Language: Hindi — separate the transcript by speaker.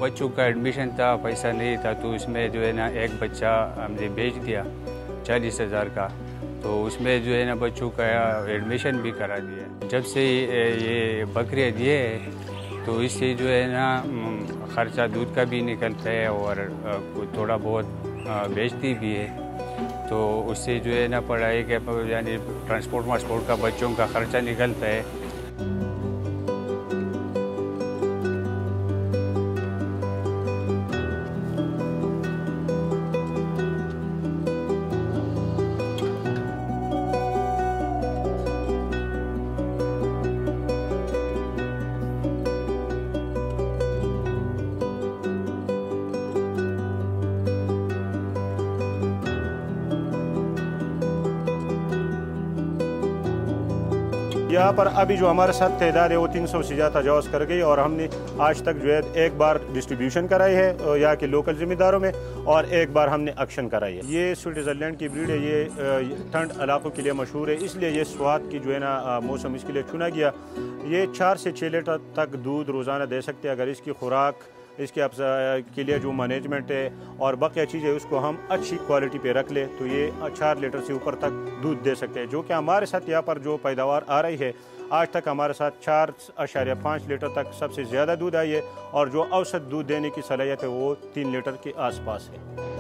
Speaker 1: बच्चों का एडमिशन था, पैसा नहीं था, तो उसमें जो है ना एक बच्चा हमने बेच दिया 40,000 का। तो उसमें जो है ना बच्चों का एडमिशन भी करा दिया। जब से ये बकरियाँ दिए तो इससे जो है ना ख़र्चा दूध का भी निकलता है और थोड़ा बहुत बेचती भी है। तो उससे जो है ना पढ़ाई के यानी ट्रांसपोर्ट का बच्चों का ख़र्चा निकलता है।
Speaker 2: यहाँ पर अभी जो हमारे साथ तादाद है वो 300 से ज़्यादा तजावज़ कर गई और हमने आज तक जो है एक बार डिस्ट्रीब्यूशन कराई है यहाँ के लोकल ज़िम्मेदारों में और एक बार हमने एक्शन कराई है। ये स्विट्ज़रलैंड की ब्रीड है, ये ठंड इलाकों के लिए मशहूर है, इसलिए ये स्वाद की जो है ना मौसम इसके लिए चुना गया। ये 4 से 6 लीटर तक दूध रोज़ाना दे सकते हैं अगर इसकी खुराक, इसके के लिए जो मैनेजमेंट है और बाकी चीज़ें उसको हम अच्छी क्वालिटी पे रख ले तो ये 4 लीटर से ऊपर तक दूध दे सकते हैं। जो कि हमारे साथ यहाँ पर जो पैदावार आ रही है आज तक हमारे साथ 4.5 लीटर तक सबसे ज़्यादा दूध आई है और जो औसत दूध देने की सलाहियत है वो 3 लीटर के आसपास है।